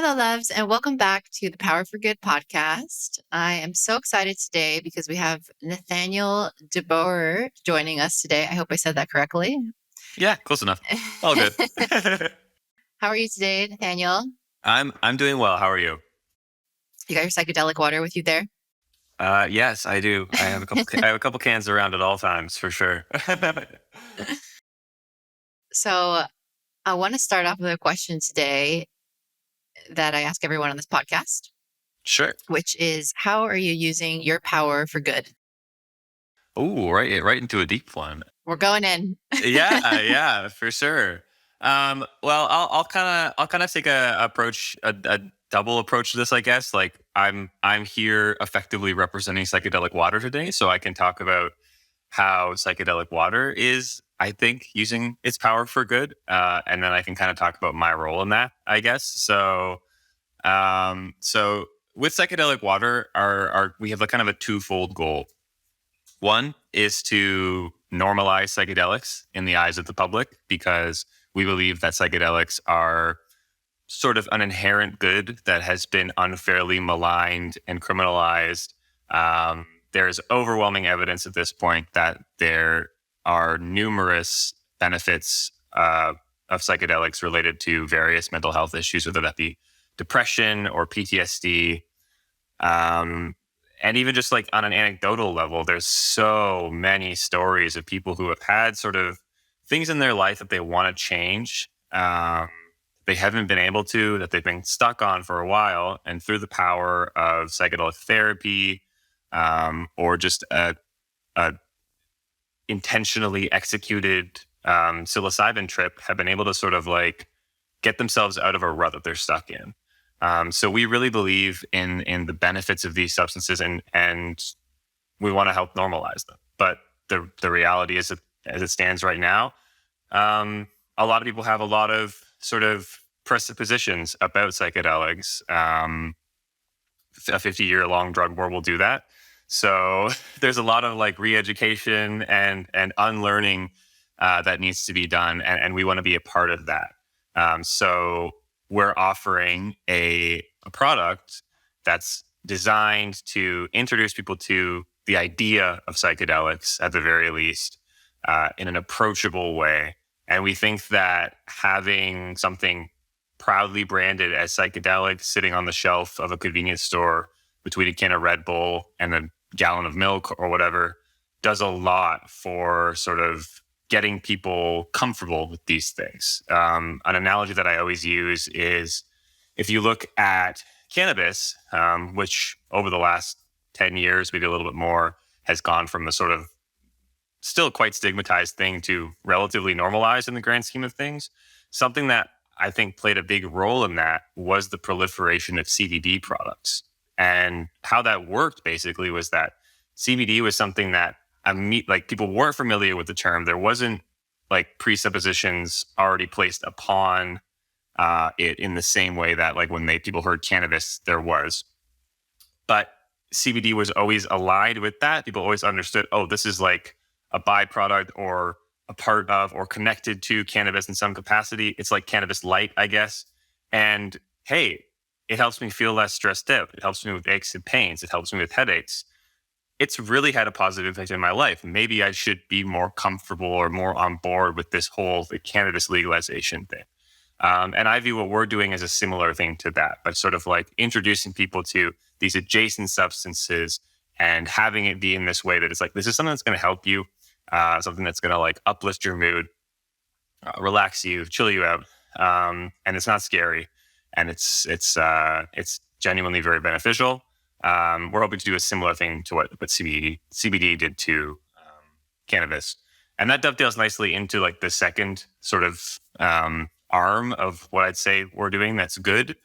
Hello, loves, and welcome back to the Power for Good podcast. I am so excited today because we have Nathanael De Boer joining us today. I hope I said that correctly. Yeah, close enough. All good. How are you today, Nathanael? I'm doing well. How are you? You got your psychedelic water with you there? Yes, I do. I have a couple cans around at all times for sure. So, I want to start off with a question today that I ask everyone on this podcast, Sure. which is, how are you using your power for good? Oh, right into a deep one. We're going in. Yeah, for sure. Well, I'll kind of take a double approach to this, I guess. Like I'm here effectively representing Psychedelic Water today, so I can talk about how Psychedelic Water is, I think, using its power for good, and then I can kind of talk about my role in that, I guess. So with Psychedelic Water, we have kind of a twofold goal. One is to normalize psychedelics in the eyes of the public, because we believe that psychedelics are sort of an inherent good that has been unfairly maligned and criminalized. There's overwhelming evidence at this point that there are numerous benefits of psychedelics related to various mental health issues, whether that be depression or PTSD. And even just like on an anecdotal level, there's so many stories of people who have had sort of things in their life that they want to change. They haven't been able to, that they've been stuck on for a while. And through the power of psychedelic therapy, or just a intentionally executed psilocybin trip, have been able to sort of like get themselves out of a rut that they're stuck in. So we really believe in the benefits of these substances, and we want to help normalize them. But the reality is that as it stands right now, a lot of people have a lot of sort of presuppositions about psychedelics. A 50-year-long drug war will do that. So there's a lot of like re-education and unlearning that needs to be done, and we want to be a part of that. So we're offering a product that's designed to introduce people to the idea of psychedelics, at the very least, in an approachable way. And we think that having something proudly branded as psychedelic sitting on the shelf of a convenience store between a can of Red Bull and a gallon of milk or whatever does a lot for sort of getting people comfortable with these things. An analogy that I always use is, if you look at cannabis, which over the last 10 years, maybe a little bit more, has gone from a sort of still quite stigmatized thing to relatively normalized in the grand scheme of things. Something that I think played a big role in that was the proliferation of CBD products. And how that worked basically was that CBD was something that like people weren't familiar with the term. There wasn't like presuppositions already placed upon it in the same way that like when people heard cannabis, there was. But CBD was always allied with that. People always understood, oh, this is like a byproduct or a part of or connected to cannabis in some capacity. It's like cannabis light, I guess. And hey, it helps me feel less stressed out. It helps me with aches and pains. It helps me with headaches. It's really had a positive impact in my life. Maybe I should be more comfortable or more on board with this whole cannabis legalization thing. And I view what we're doing as a similar thing to that, but sort of like introducing people to these adjacent substances and having it be in this way that it's like, this is something that's going to help you, something that's going to like uplift your mood, relax you, chill you out. And it's not scary, and it's genuinely very beneficial. We're hoping to do a similar thing to what CBD did to cannabis. And that dovetails nicely into like the second sort of arm of what I'd say we're doing that's good,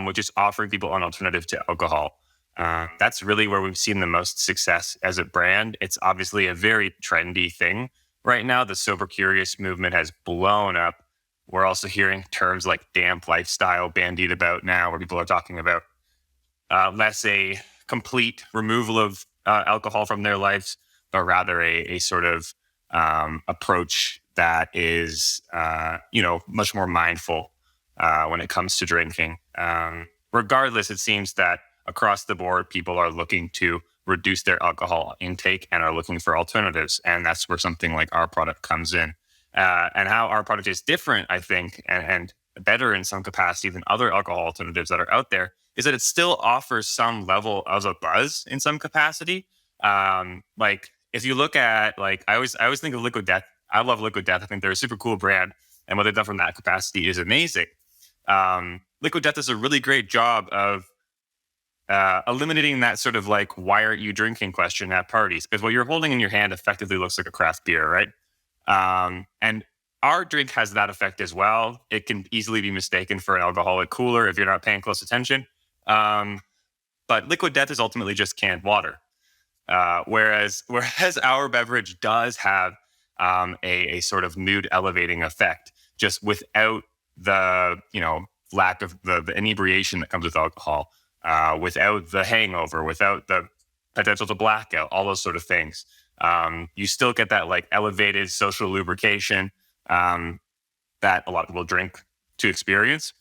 which is offering people an alternative to alcohol. That's really where we've seen the most success as a brand. It's obviously a very trendy thing right now. The sober curious movement has blown up. We're also hearing terms like damp lifestyle bandied about now, where people are talking about less a complete removal of alcohol from their lives, but rather a sort of approach that is, much more mindful when it comes to drinking. Regardless, it seems that across the board, people are looking to reduce their alcohol intake and are looking for alternatives. And that's where something like our product comes in. And how our product is different, I think, and better in some capacity than other alcohol alternatives that are out there, is that it still offers some level of a buzz in some capacity. Like if you look at, like, I always think of Liquid Death. I love Liquid Death. I think they're a super cool brand, and what they've done from that capacity is amazing. Liquid Death does a really great job of eliminating that sort of like, why aren't you drinking question at parties? Because what you're holding in your hand effectively looks like a craft beer, right? And our drink has that effect as well. It can easily be mistaken for an alcoholic cooler if you're not paying close attention. But Liquid Death is ultimately just canned water. Whereas our beverage does have a sort of mood elevating effect, just without the lack of the inebriation that comes with alcohol, without the hangover, without the potential to blackout, all those sort of things. You still get that like elevated social lubrication that a lot of people drink to experience,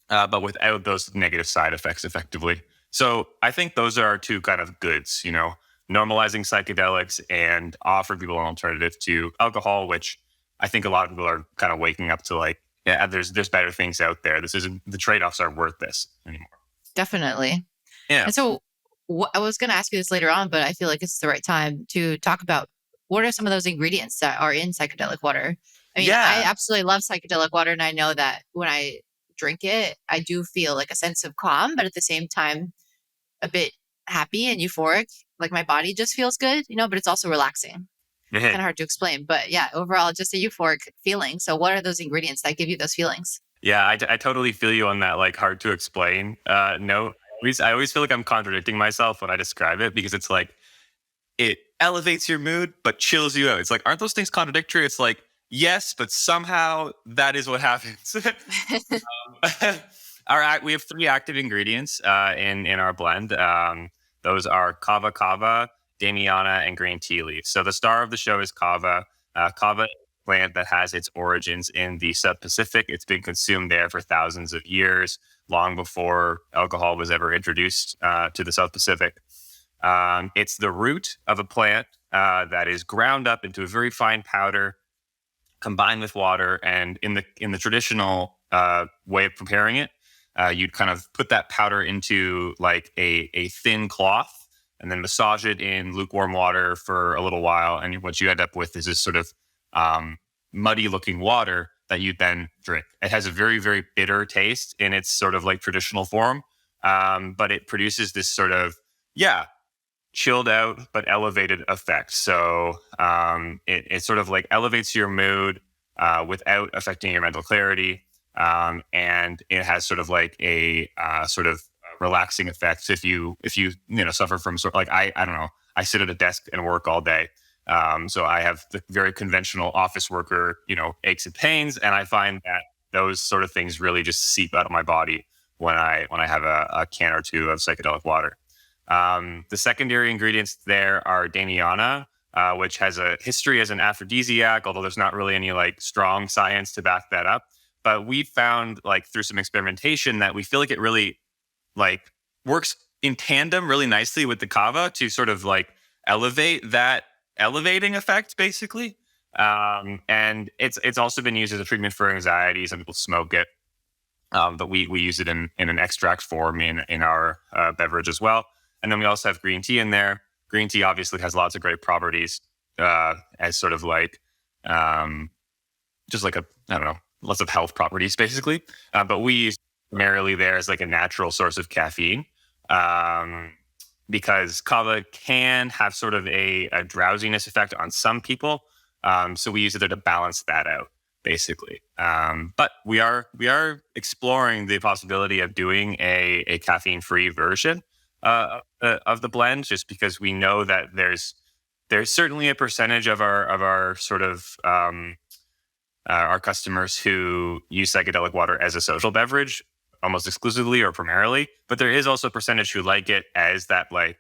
but without those negative side effects effectively. So I think those are our two kind of goods, normalizing psychedelics and offering people an alternative to alcohol, which I think a lot of people are kind of waking up to, like, yeah, there's better things out there. This isn't, the trade-offs aren't worth this anymore. Definitely. Yeah. And so I was going to ask you this later on, but I feel like it's the right time to talk about what are some of those ingredients that are in psychedelic water. I mean, I Yeah. absolutely love psychedelic water, and I know that when I drink it, I do feel like a sense of calm, but at the same time, a bit happy and euphoric. Like my body just feels good, but it's also relaxing. It's kind of hard to explain, but yeah, overall, just a euphoric feeling. So what are those ingredients that give you those feelings? Yeah, I totally feel you on that, like, hard to explain note. I always feel like I'm contradicting myself when I describe it, because it's like, it elevates your mood but chills you out. It's like, aren't those things contradictory? It's like, yes, but somehow that is what happens. We have three active ingredients in our blend. Those are kava, damiana, and green tea leaves. So the star of the show is kava. Kava is a plant that has its origins in the Sub-Pacific. It's been consumed there for thousands of years, long before alcohol was ever introduced to the South Pacific. It's the root of a plant that is ground up into a very fine powder, combined with water. And in the traditional way of preparing it, you'd kind of put that powder into like a thin cloth and then massage it in lukewarm water for a little while. And what you end up with is this sort of muddy looking water that you then drink. It has a very, very bitter taste in its sort of like traditional form, but it produces this sort of, chilled out but elevated effect. So it sort of like elevates your mood without affecting your mental clarity. And it has sort of like a sort of relaxing effect. If you suffer from sort of like, I don't know, I sit at a desk and work all day. So I have the very conventional office worker, aches and pains. And I find that those sort of things really just seep out of my body when I have a can or two of psychedelic water. The secondary ingredients there are damiana, which has a history as an aphrodisiac, although there's not really any like strong science to back that up. But we found, like, through some experimentation, that we feel like it really like works in tandem really nicely with the kava to sort of like elevate that elevating effect, basically. And it's also been used as a treatment for anxiety. Some people smoke it, but we use it in an extract form in our beverage as well. And then we also have green tea in there. Green tea obviously has lots of great properties as sort of like just like I don't know, lots of health properties basically. But we use primarily there as like a natural source of caffeine, because kava can have sort of a drowsiness effect on some people. So we use it there to balance that out, basically. But we are exploring the possibility of doing a caffeine-free version of the blend, just because we know that there's certainly a percentage of our sort of our customers who use psychedelic water as a social beverage almost exclusively or primarily, but there is also a percentage who like it as that like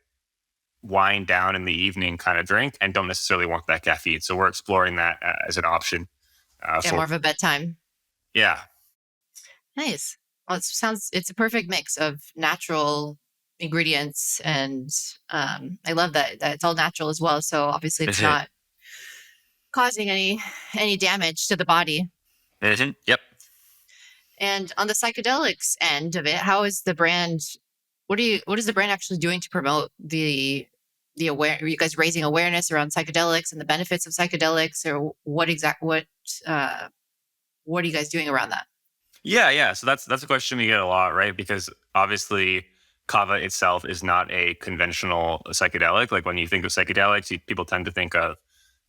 wind down in the evening kind of drink and don't necessarily want that caffeine. So we're exploring that as an option. Yeah, more of a bedtime. Yeah. Nice. Well, it's a perfect mix of natural ingredients, and I love that it's all natural as well. So obviously it's Mhm. not causing any damage to the body. Mhm. Yep. And on the psychedelics end of it, how is the brand? What is the brand actually doing to promote the aware? Are you guys raising awareness around psychedelics and the benefits of psychedelics, or uh, what are you guys doing around that? Yeah, yeah. So that's a question we get a lot, right? Because obviously, kava itself is not a conventional psychedelic. Like when you think of psychedelics, people tend to think of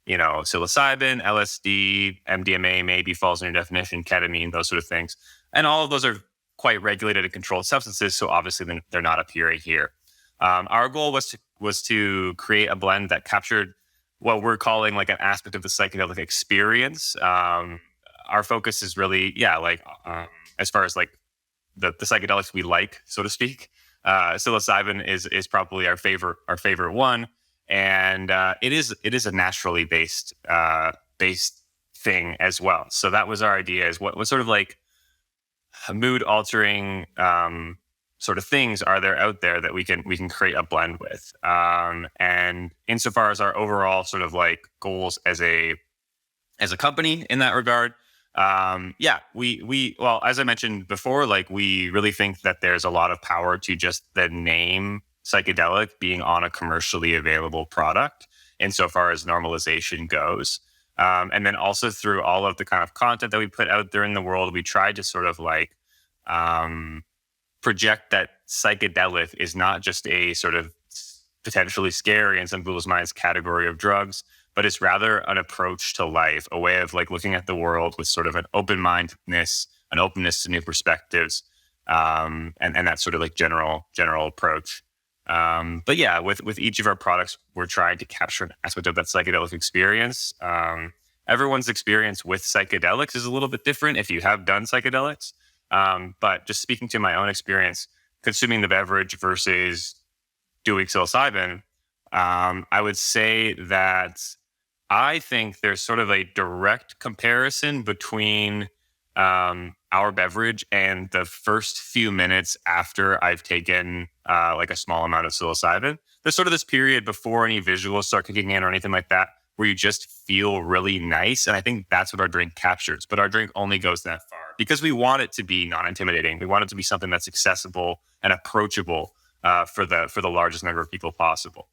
psilocybin, LSD, MDMA maybe falls in your definition, ketamine, those sort of things, and all of those are quite regulated and controlled substances. So obviously, they're not appearing here. Our goal was to create a blend that captured what we're calling like an aspect of the psychedelic experience. Our focus is really, yeah, like as far as like the psychedelics we like, so to speak. Psilocybin is probably our favorite one, and it is a naturally based thing as well. So that was our idea: is what sort of like mood altering sort of things are there out there that we can create a blend with. And insofar as our overall sort of like goals as a company in that regard. Yeah, we well, as I mentioned before, like we really think that there's a lot of power to just the name psychedelic being on a commercially available product, insofar as normalization goes. And then also through all of the kind of content that we put out there in the world, we tried to sort of like um, project that psychedelic is not just a sort of potentially scary in some people's minds category of drugs, but it's rather an approach to life, a way of like looking at the world with sort of an open mindedness, an openness to new perspectives, and that sort of like general approach. But yeah, with each of our products, we're trying to capture an aspect of that psychedelic experience. Everyone's experience with psychedelics is a little bit different if you have done psychedelics. But just speaking to my own experience, consuming the beverage versus doing psilocybin, I would say that I think there's sort of a direct comparison between our beverage and the first few minutes after I've taken like a small amount of psilocybin. There's sort of this period before any visuals start kicking in or anything like that where you just feel really nice. And I think that's what our drink captures. But our drink only goes that far because we want it to be non-intimidating. We want it to be something that's accessible and approachable for the largest number of people possible.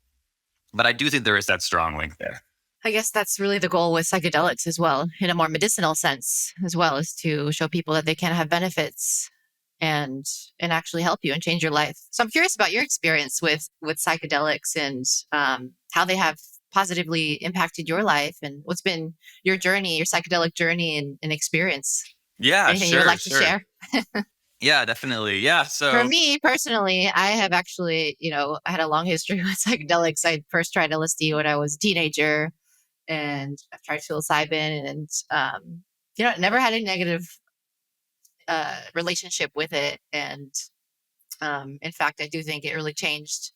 But I do think there is that strong link there. I guess that's really the goal with psychedelics as well, in a more medicinal sense as well, is to show people that they can have benefits and actually help you and change your life. So I'm curious about your experience with psychedelics, and how they have positively impacted your life, and what's been your journey, your psychedelic journey and experience. Yeah, Anything you would sure, like to sure. share? Yeah, definitely. Yeah. For So, me personally, I have actually, I had a long history with psychedelics. I first tried LSD when I was a teenager, and I've tried psilocybin, and never had a negative relationship with it. And in fact, I do think it really changed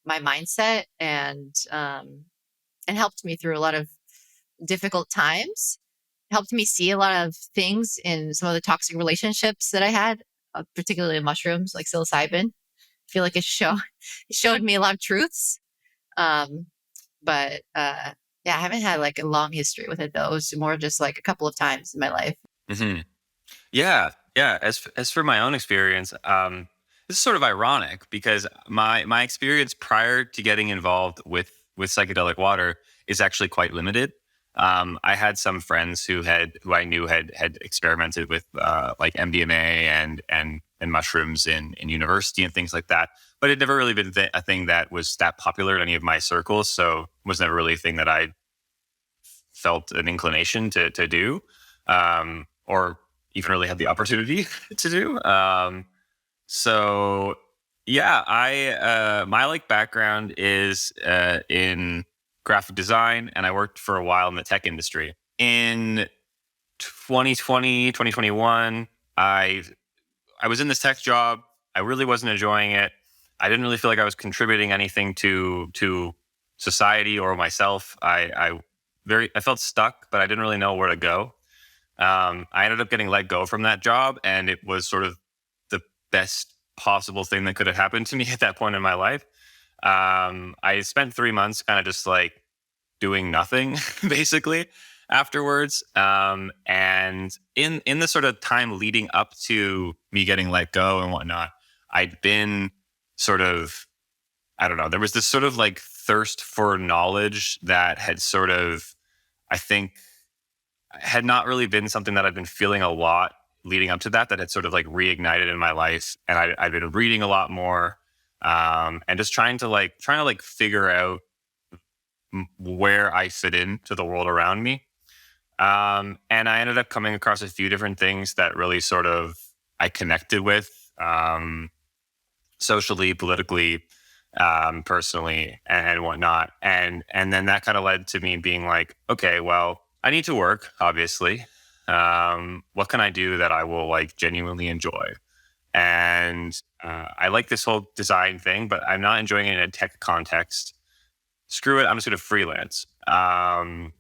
my mindset, and helped me through a lot of difficult times. Helped me see a lot of things in some of the toxic relationships that I had, particularly mushrooms like psilocybin. I feel like it showed me a lot of truths. Um, but yeah, I haven't had like a long history with it though. It's more just like a couple of times in my life. mhm. Yeah, yeah. As for my own experience, this is sort of ironic because my experience prior to getting involved with psychedelic water is actually quite limited. I had some friends who I knew had experimented with like MDMA and mushrooms in university and things like that, but it never really been a thing that was that popular in any of my circles. So it was never really a thing that I felt an inclination to do, or even really had the opportunity to do. So yeah, I my like background is in graphic design, and I worked for a while in the tech industry. In 2020, 2021, I was in this tech job. I really wasn't enjoying it. I didn't really feel like I was contributing anything to society or myself. I felt stuck, but I didn't really know where to go. I ended up getting let go from that job, and it was sort of the best possible thing that could have happened to me at that point in my life. I spent 3 months kind of just like doing nothing basically afterwards. And in the sort of time leading up to me getting let go and whatnot, I'd been sort of, I don't know, there was this sort of like thirst for knowledge that had sort of, I think, had not really been something that I'd been feeling a lot leading up to that, that had sort of like reignited in my life. And I've been reading a lot more, and just trying to figure out where I fit into the world around me. And I ended up coming across a few different things that really sort of I connected with, socially, politically, personally, and whatnot. And then that kind of led to me being like, okay, well, I need to work, obviously. What can I do that I will like genuinely enjoy? And I like this whole design thing, but I'm not enjoying it in a tech context. Screw it, I'm just going to freelance. Then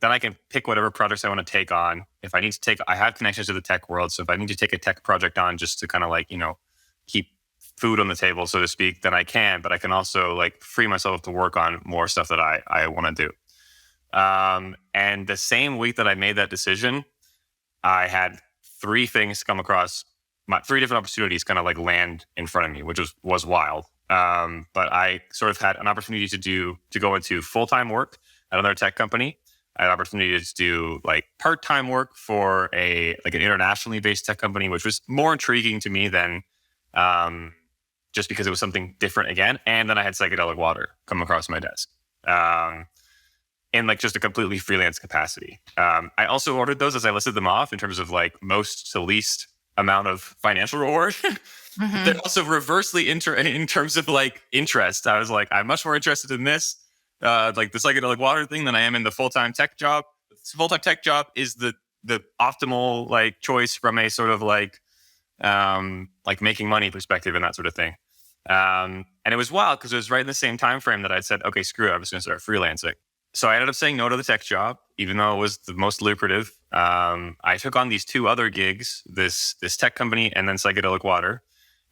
I can pick whatever projects I want to take on. If I need to take, I have connections to the tech world. So if I need to take a tech project on just to kind of like, keep food on the table, so to speak, then I can, but I can also like free myself to work on more stuff that I want to do. And the same week that I made that decision, I had three things come across my three different opportunities kind of like land in front of me, which was wild. But I sort of had an opportunity to go into full-time work at another tech company. I had opportunities to do like part-time work for an internationally based tech company, which was more intriguing to me than just because it was something different again. And then I had Psychedelic Water come across my desk. In like just a completely freelance capacity. I also ordered those as I listed them off in terms of like most to least amount of financial reward. Mm-hmm. They're also reversely in terms of like interest. I was like, I'm much more interested in this, like the Psychedelic Water thing, than I am in the full-time tech job. This full-time tech job is the optimal like choice from a sort of like making money perspective and that sort of thing. And it was wild because it was right in the same time frame that I'd said, okay, screw it, I'm just going to start freelancing. So I ended up saying no to the tech job, even though it was the most lucrative. I took on these two other gigs, this tech company and then Psychedelic Water.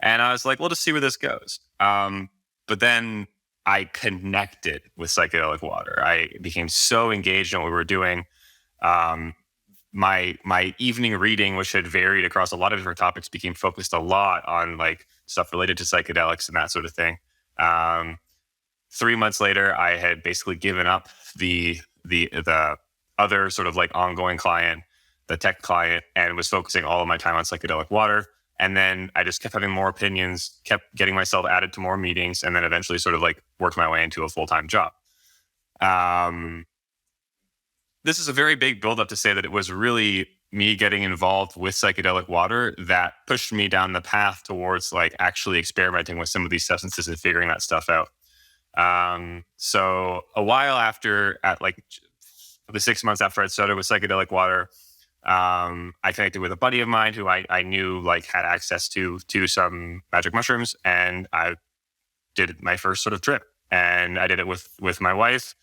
And I was like, well, just see where this goes. But then I connected with Psychedelic Water. I became so engaged in what we were doing. My evening reading, which had varied across a lot of different topics, became focused a lot on like stuff related to psychedelics and that sort of thing. 3 months later, I had basically given up the other sort of like ongoing client, the tech client, and was focusing all of my time on Psychedelic Water. And then I just kept having more opinions, kept getting myself added to more meetings, and then eventually sort of like worked my way into a full-time job. This is a very big buildup to say that it was really me getting involved with Psychedelic Water that pushed me down the path towards like actually experimenting with some of these substances and figuring that stuff out. So a while after, at like the 6 months after I started with Psychedelic Water, I connected with a buddy of mine who I knew like had access to some magic mushrooms, and I did my first sort of trip, and I did it with my wife.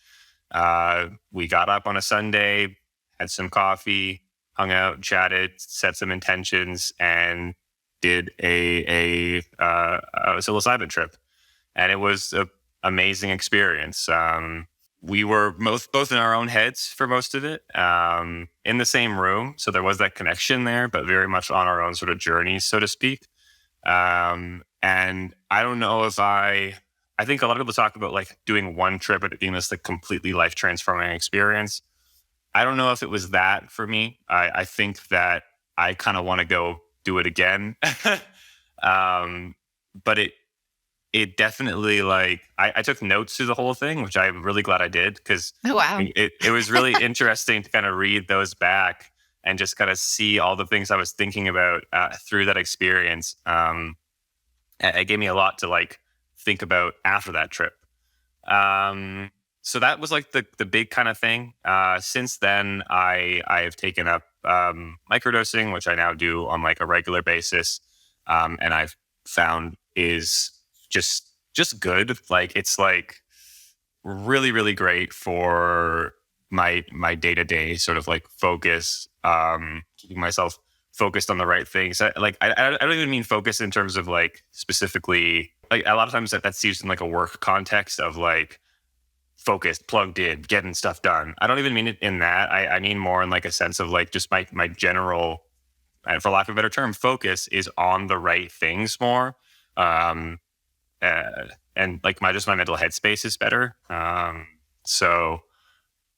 We got up on a Sunday, had some coffee, hung out, chatted, set some intentions, and did a psilocybin trip, and it was a amazing experience. We were both in our own heads for most of it, in the same room. So there was that connection there, but very much on our own sort of journeys, so to speak. And I don't know if I think a lot of people talk about like doing one trip and it being this like completely life transforming experience. I don't know if it was that for me. I think that I kind of want to go do it again. But it definitely like I took notes through the whole thing, which I'm really glad I did, because Oh, wow. it was really interesting to kind of read those back and just kind of see all the things I was thinking about through that experience. It gave me a lot to like think about after that trip. So that was like the big kind of thing. Since then, I've taken up microdosing, which I now do on like a regular basis, and I've found is just good. Like it's like really, really great for my day-to-day sort of like focus, keeping myself focused on the right things. I don't even mean focus in terms of like specifically, like a lot of times that's used in like a work context of like focused, plugged in, getting stuff done. I don't even mean it in that. I mean more in like a sense of like just my general, and for lack of a better term, focus is on the right things more. Um, and like my mental headspace is better. So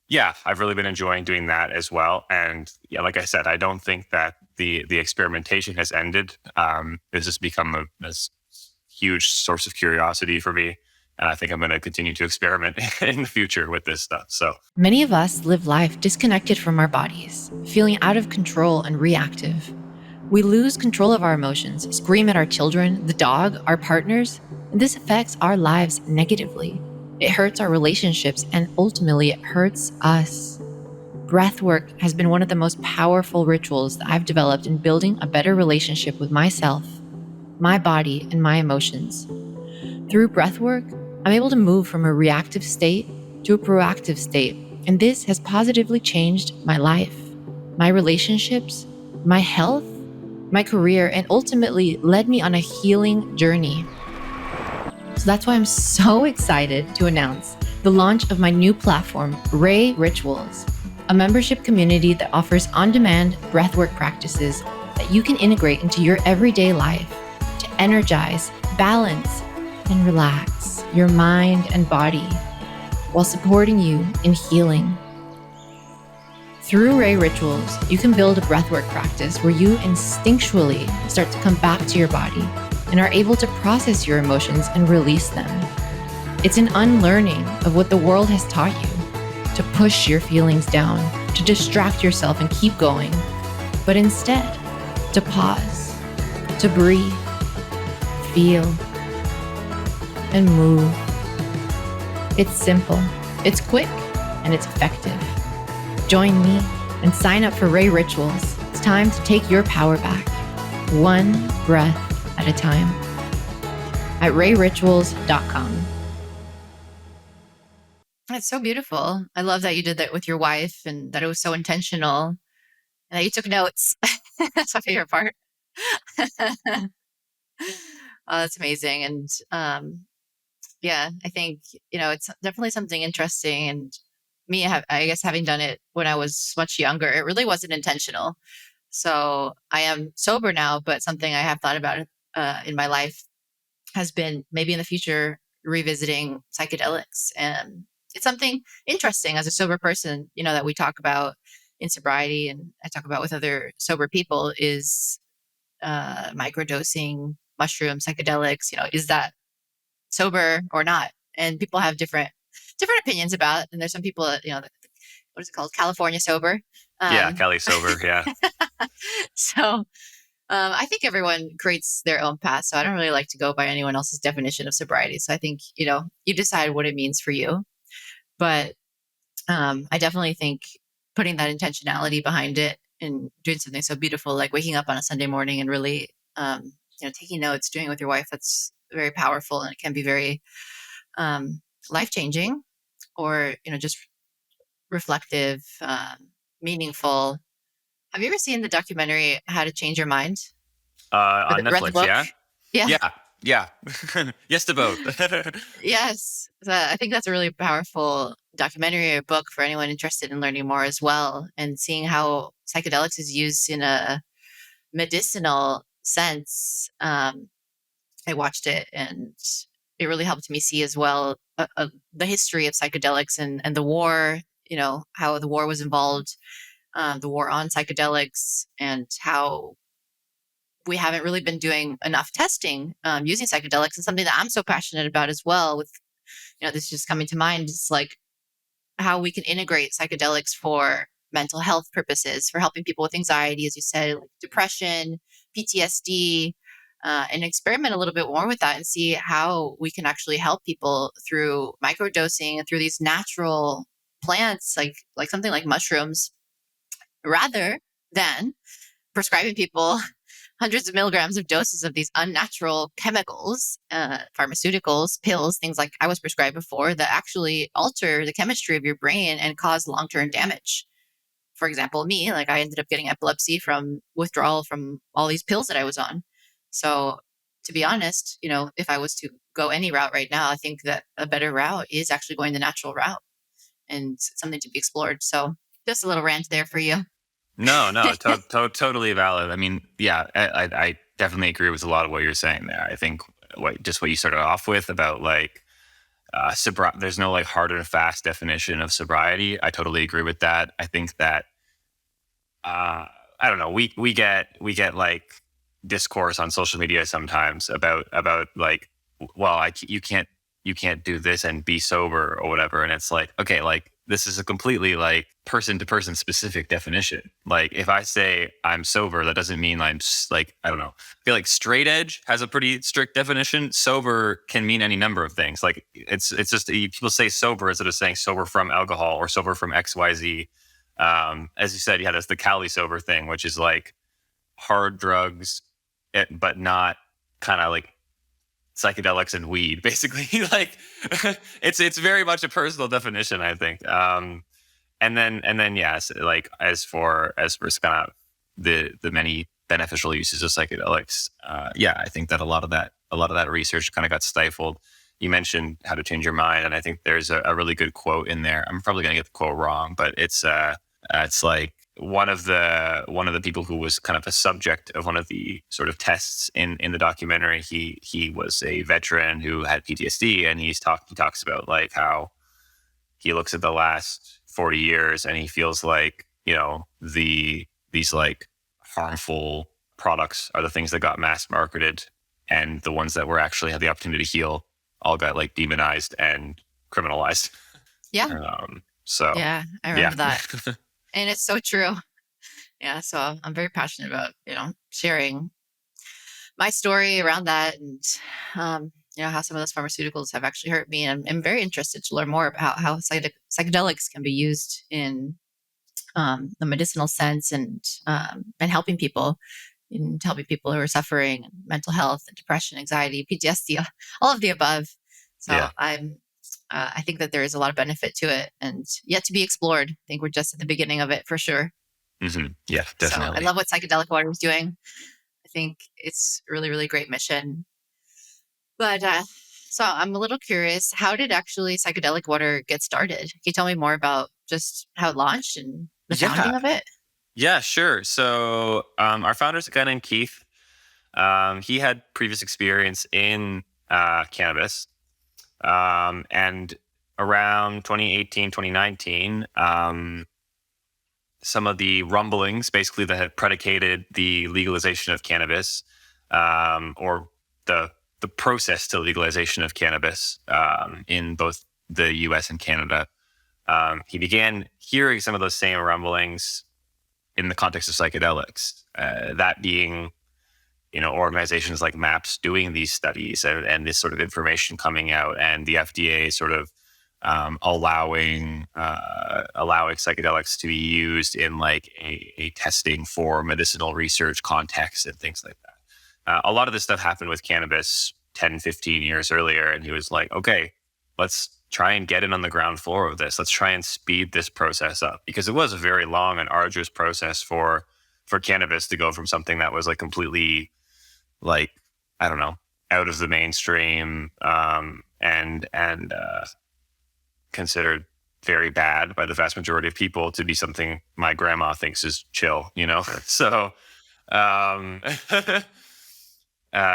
yeah, I've really been enjoying doing that as well. And yeah, like I said, I don't think that the experimentation has ended. It's just become a huge source of curiosity for me. And I think I'm going to continue to experiment in the future with this stuff. So Many of us live life disconnected from our bodies, feeling out of control and reactive. We lose control of our emotions, scream at our children, the dog, our partners, and this affects our lives negatively. It hurts our relationships and ultimately it hurts us. Breathwork has been one of the most powerful rituals that I've developed in building a better relationship with myself, my body, and my emotions. Through breathwork, I'm able to move from a reactive state to a proactive state, and this has positively changed my life, my relationships, my health, my career, and ultimately led me on a healing journey. So that's why I'm so excited to announce the launch of my new platform, Ray Rituals, a membership community that offers on-demand breathwork practices that you can integrate into your everyday life to energize, balance, and relax your mind and body while supporting you in healing. Through Ray Rituals, you can build a breathwork practice where you instinctually start to come back to your body and are able to process your emotions and release them. It's an unlearning of what the world has taught you, to push your feelings down, to distract yourself and keep going, but instead, to pause, to breathe, feel, and move. It's simple, it's quick, and it's effective. Join me and sign up for Ray Rituals. It's time to take your power back, one breath at a time, at rayrituals.com. That's so beautiful. I love that you did that with your wife and that it was so intentional and that you took notes. That's my favorite part. Oh, that's amazing. And yeah, I think, it's definitely something interesting. And I guess having done it when I was much younger, it really wasn't intentional. So I am sober now, but something I have thought about in my life has been maybe in the future revisiting psychedelics. And it's something interesting as a sober person, that we talk about in sobriety and I talk about with other sober people is microdosing, mushroom, psychedelics, is that sober or not? And people have different opinions about it. And there's some people that, what is it called? California sober. yeah, Um, Cali sober. Yeah. so I think everyone creates their own path. So I don't really like to go by anyone else's definition of sobriety. So I think, you decide what it means for you. But I definitely think putting that intentionality behind it and doing something so beautiful, like waking up on a Sunday morning and really, taking notes, doing it with your wife, that's very powerful. And it can be very life changing or, just reflective, meaningful. Have you ever seen the documentary How to Change Your Mind? On Read the Netflix. book? Yeah. Yeah. Yeah. Yeah. Yes to both. Yes. So I think that's a really powerful documentary or book for anyone interested in learning more as well and seeing how psychedelics is used in a medicinal sense. I watched it and it really helped me see as well the history of psychedelics and the war, how the war was involved, the war on psychedelics, and how we haven't really been doing enough testing using psychedelics. And something that I'm so passionate about as well with, this is just coming to mind is like how we can integrate psychedelics for mental health purposes, for helping people with anxiety, as you said, like depression, PTSD, and experiment a little bit more with that and see how we can actually help people through microdosing and through these natural plants, like something like mushrooms, rather than prescribing people hundreds of milligrams of doses of these unnatural chemicals, pharmaceuticals, pills, things like I was prescribed before that actually alter the chemistry of your brain and cause long-term damage. For example, me, like I ended up getting epilepsy from withdrawal from all these pills that I was on. So to be honest, if I was to go any route right now, I think that a better route is actually going the natural route and something to be explored. So just a little rant there for you. No, no, totally valid. I mean, yeah, I definitely agree with a lot of what you're saying there. I think what you started off with about like there's no like hard and fast definition of sobriety. I totally agree with that. I think that I don't know. We get like discourse on social media sometimes about like, well, you can't do this and be sober or whatever, and it's like, okay, like this is a completely like person to person specific definition. Like if I say I'm sober, that doesn't mean like, I don't know. I feel like straight edge has a pretty strict definition. Sober can mean any number of things. Like it's just people say sober instead of saying sober from alcohol or sober from XYZ. As you said, yeah, that's the Cali sober thing, which is like hard drugs, but not kind of like psychedelics and weed, basically. Like it's very much a personal definition, I think. And then yes, like as for kind of the many beneficial uses of psychedelics, yeah, I think that a lot of that research kind of got stifled. You mentioned how to change your mind, and I think there's a really good quote in there. I'm probably going to get the quote wrong, but it's like one of the people who was kind of a subject of one of the sort of tests in the documentary. He was a veteran who had PTSD, and he talks about like how he looks at the last 40 years and he feels like these like harmful products are the things that got mass marketed, and the ones that were actually had the opportunity to heal all got like demonized and criminalized. Yeah. So Yeah. I yeah. remember that. And it's so true. Yeah. So I'm very passionate about, sharing my story around that and, how some of those pharmaceuticals have actually hurt me. And I'm very interested to learn more about how psychedelics can be used in the medicinal sense and helping people who are suffering mental health and depression, anxiety, PTSD, all of the above. So Yeah. I think that there is a lot of benefit to it and yet to be explored. I think we're just at the beginning of it for sure. Yeah, So I definitely. love what Psychedelic Water is doing. I think it's a really, really great mission. But so I'm a little curious, how did actually Psychedelic Water get started? Can you tell me more about just how it launched and the founding Yeah. of it? Yeah, sure. So our founder's a guy named Keith. He had previous experience in cannabis. And around 2018, 2019, some of the rumblings basically that had predicated the legalization of cannabis, or the process to legalization of cannabis in both the US and Canada. He began hearing some of those same rumblings in the context of psychedelics, that being, organizations like MAPS doing these studies and this sort of information coming out, and the FDA sort of allowing psychedelics to be used in like a testing for medicinal research context and things like that. A lot of this stuff happened with cannabis 10, 15 years earlier, and he was like, okay, let's try and get in on the ground floor of this. Let's try and speed this process up, because it was a very long and arduous process for cannabis to go from something that was like completely like, I don't know, out of the mainstream, and considered very bad by the vast majority of people to be something my grandma thinks is chill, So, um,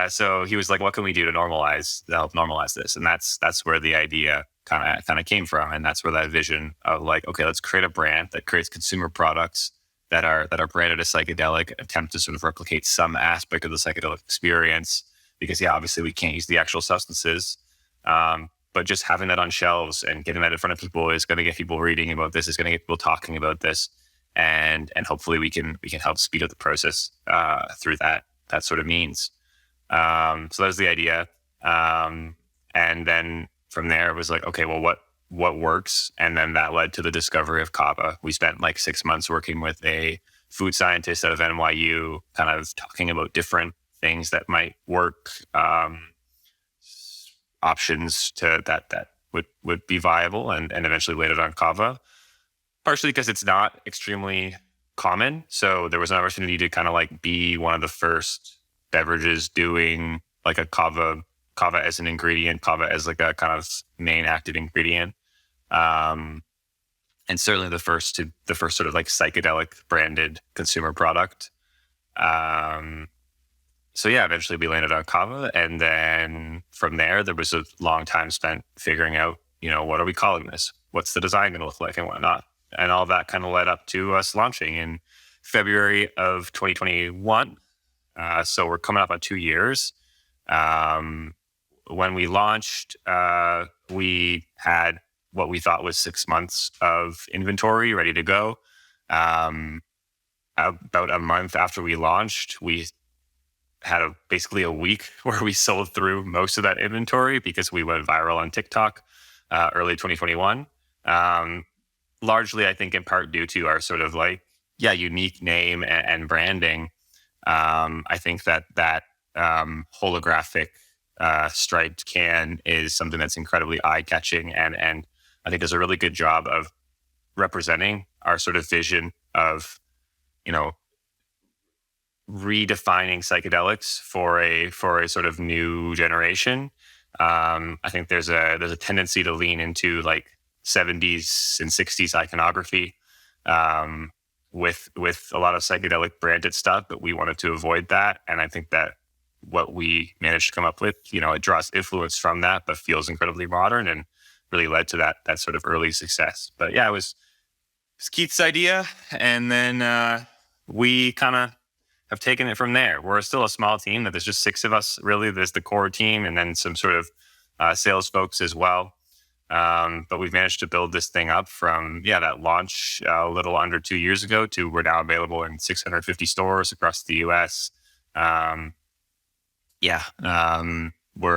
so he was like, "What can we do to help normalize this?" And that's where the idea kind of came from, and that's where that vision of like, okay, let's create a brand that creates consumer products that are branded as psychedelic, attempt to sort of replicate some aspect of the psychedelic experience. Because yeah, obviously we can't use the actual substances, but just having that on shelves and getting that in front of people is going to get people reading about this, is going to get people talking about this, and hopefully we can help speed up the process through that sort of means. So that was the idea. And then from there it was like, okay, well, what works? And then that led to the discovery of Kava. We spent like 6 months working with a food scientist out of NYU, kind of talking about different things that might work, options to that would be viable, and eventually landed on kava. Partially because it's not extremely common, so there was an opportunity to kind of like be one of the first beverages doing like a kava as an ingredient, kava as like a kind of main active ingredient. Um, and certainly the first sort of like psychedelic branded consumer product. Um, so yeah, eventually we landed on kava, and then from there was a long time spent figuring out, what are we calling this? What's the design going to look like and whatnot? And all that kind of led up to us launching in February of 2021. So we're coming up on 2 years. When we launched, we had what we thought was 6 months of inventory ready to go. About a month after we launched, we had basically a week where we sold through most of that inventory because we went viral on TikTok early 2021. Largely, I think in part due to our sort of like, unique name and branding. I think that holographic striped can is something that's incredibly eye-catching, and I think does a really good job of representing our sort of vision of, redefining psychedelics for a sort of new generation. I think there's a tendency to lean into like 70s and 60s iconography with a lot of psychedelic branded stuff, but we wanted to avoid that. And I think that what we managed to come up with, it draws influence from that, but feels incredibly modern and really led to that sort of early success. But yeah, it was Keith's idea, and then we kind of have taken it from there. We're still a small team. That there's just 6 of us, really. There's the core team and then some sort of sales folks as well. But we've managed to build this thing up from, that launch a little under 2 years ago to we're now available in 650 stores across the US. We're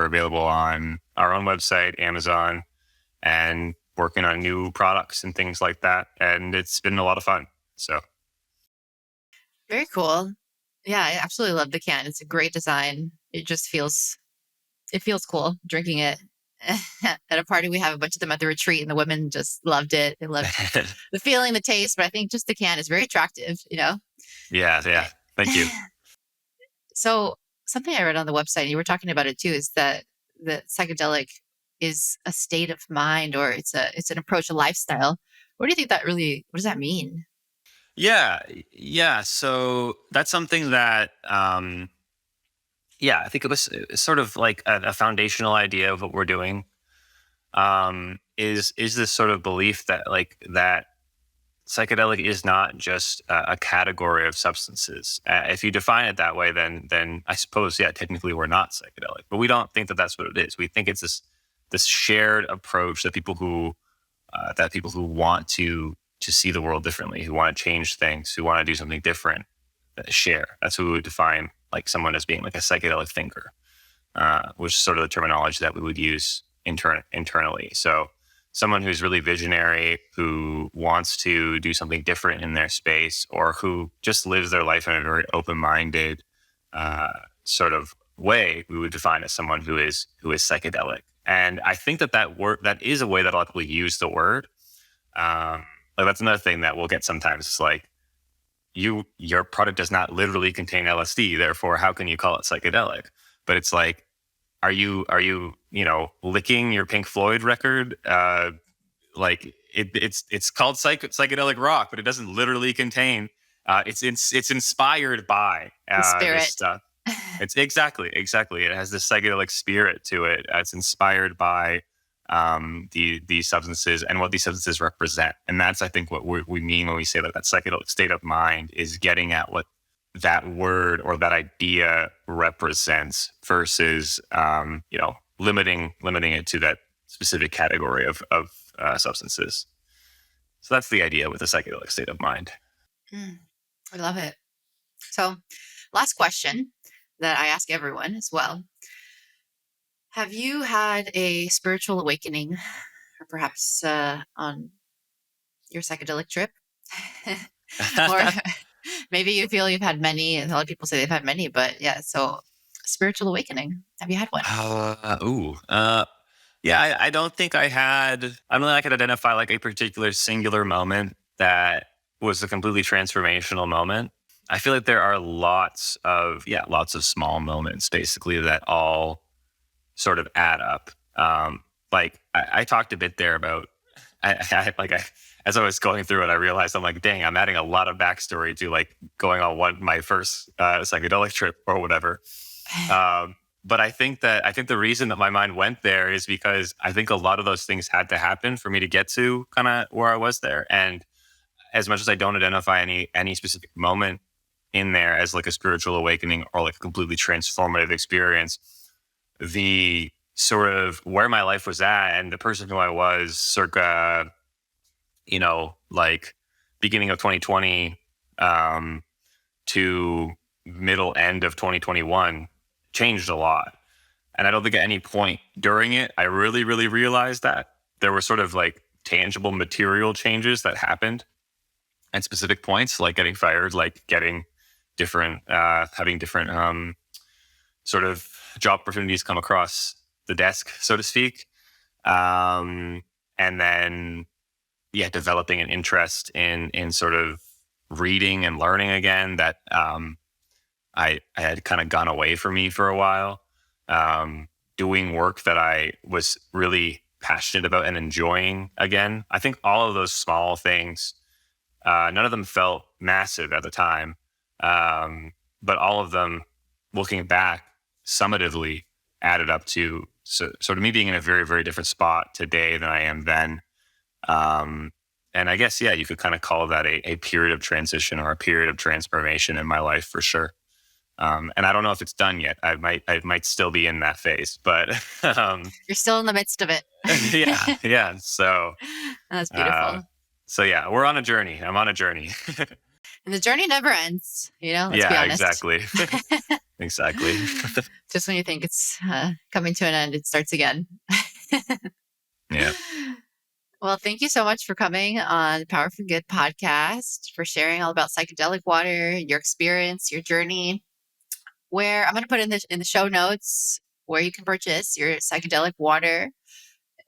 available on our own website, Amazon, and working on new products and things like that. And it's been a lot of fun. So Very cool. Yeah, I absolutely love the can. It's a great design. It feels cool drinking it. At a party we have a bunch of them at the retreat, and the women just loved it. They loved the feeling, the taste, but I think just the can is very attractive, Yeah. Thank you. So something I read on the website, and you were talking about it too, is that the psychedelic is a state of mind, or it's an approach, a lifestyle. What do you think what does that mean? Yeah. So that's something that, I think it was sort of like a foundational idea of what we're doing. Is this sort of belief that that psychedelic is not just a category of substances. If you define it that way, then I suppose, technically we're not psychedelic. But we don't think that that's what it is. We think it's this shared approach that people who want to see the world differently, who want to change things, who want to do something different, share. That's who we would define like someone as being like a psychedelic thinker, which is sort of the terminology that we would use internally. So someone who's really visionary, who wants to do something different in their space, or who just lives their life in a very open-minded sort of way, we would define as someone who is psychedelic. And I think that is a way that a lot of people use the word. That's another thing that we'll get sometimes. It's like, your product does not literally contain LSD, therefore how can you call it psychedelic? But it's like, are you licking your Pink Floyd record? It's called psychedelic rock, but it doesn't literally contain. It's inspired by The this spirit. stuff. It's exactly. It has this psychedelic spirit to it. It's inspired by these substances and what these substances represent, and that's, I think, what we mean when we say that psychedelic state of mind is getting at what that word or that idea represents versus limiting it to that specific category of substances. So that's the idea with the psychedelic state of mind. I love it. So, last question that I ask everyone as well. Have you had a spiritual awakening, or perhaps on your psychedelic trip? Or Maybe you feel you've had many, and a lot of people say they've had many, but yeah. So, spiritual awakening. Have you had one? Ooh. Yeah, I don't think I had. I don't think I could identify like a particular singular moment that was a completely transformational moment. I feel like there are lots of small moments basically that all sort of add up. Like I talked a bit there about, as I was going through it, I realized I'm like, dang, I'm adding a lot of backstory to like going on my first psychedelic trip or whatever. Um, but I think the reason that my mind went there is because I think a lot of those things had to happen for me to get to kind of where I was there. And as much as I don't identify any specific moment in there as like a spiritual awakening or like a completely transformative experience, the sort of where my life was at and the person who I was circa, like beginning of 2020 to middle end of 2021 changed a lot. And I don't think at any point during it, I really, really realized that there were sort of like tangible material changes that happened at specific points, like getting fired, like getting different, having different sort of job opportunities come across the desk, so to speak. And then, yeah, developing an interest in sort of reading and learning again that I had kind of gone away from me for a while. Doing work that I was really passionate about and enjoying again. I think all of those small things, none of them felt massive at the time, but all of them, looking back, summatively added up to sort of me being in a very, very different spot today than I am then. And I guess, yeah, you could kind of call that a period of transition or a period of transformation in my life for sure. And I don't know if it's done yet. I might still be in that phase, but You're still in the midst of it. yeah, yeah. So, That's uh, beautiful. so yeah, we're on a journey. I'm on a journey. And the journey never ends, let's be Yeah, honest. exactly, exactly. Just when you think it's coming to an end, it starts again. Yeah, Well, thank you so much for coming on Power for Good podcast, for sharing all about psychedelic water, your experience, your journey. Where I'm going to put in the show notes where you can purchase your psychedelic water,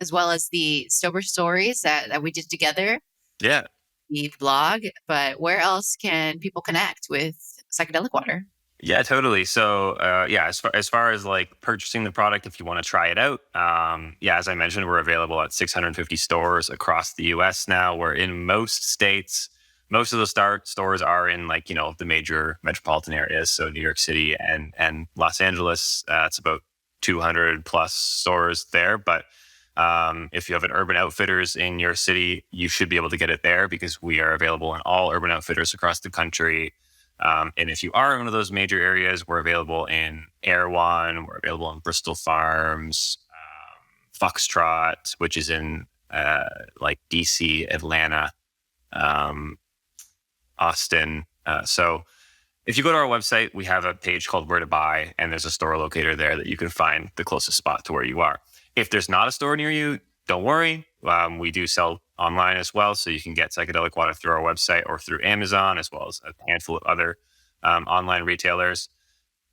as well as the sober stories that we did together, yeah. the blog. But where else can people connect with psychedelic water? Yeah, totally. So, yeah, as far as like purchasing the product, if you want to try it out, yeah, as I mentioned, we're available at 650 stores across the U.S. now. We're in most states. Most of the stores are in like the major metropolitan areas, so New York City and Los Angeles. It's about 200 plus stores there. But if you have an Urban Outfitters in your city, you should be able to get it there because we are available in all Urban Outfitters across the country. And if you are in one of those major areas, we're available in Erewhon, we're available in Bristol Farms, Foxtrot, which is in like DC, Atlanta, um, Austin. So if you go to our website, we have a page called Where to Buy, and there's a store locator there that you can find the closest spot to where you are. If there's not a store near you, don't worry. We do sell online as well, so you can get psychedelic water through our website or through Amazon, as well as a handful of other online retailers.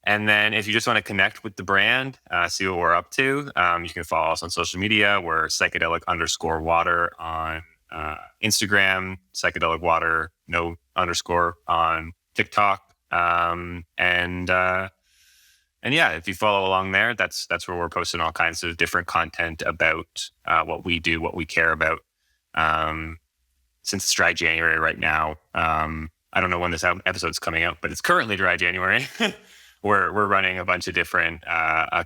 And then if you just want to connect with the brand, see what we're up to, you can follow us on social media. We're psychedelic_water on Instagram, psychedelic water, no underscore on TikTok. And yeah, if you follow along there, that's where we're posting all kinds of different content about what we do, what we care about. Since it's dry January right now, I don't know when this episode's coming out, but it's currently dry January. We're running a bunch of different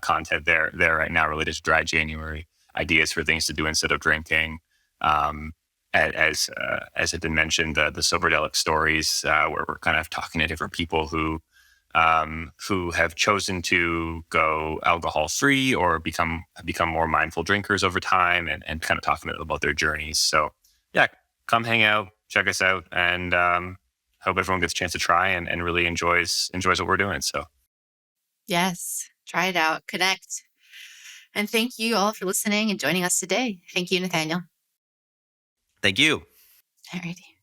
content there right now related to dry January, ideas for things to do instead of drinking. As had been mentioned, the Soberdelic stories, where we're kind of talking to different people who have chosen to go alcohol free or become more mindful drinkers over time, and kind of talking about their journeys. So yeah, come hang out, check us out, and hope everyone gets a chance to try and really enjoys what we're doing. So Yes, try it out, connect. And thank you all for listening and joining us today. Thank you, Nathaniel. thank you. Alrighty.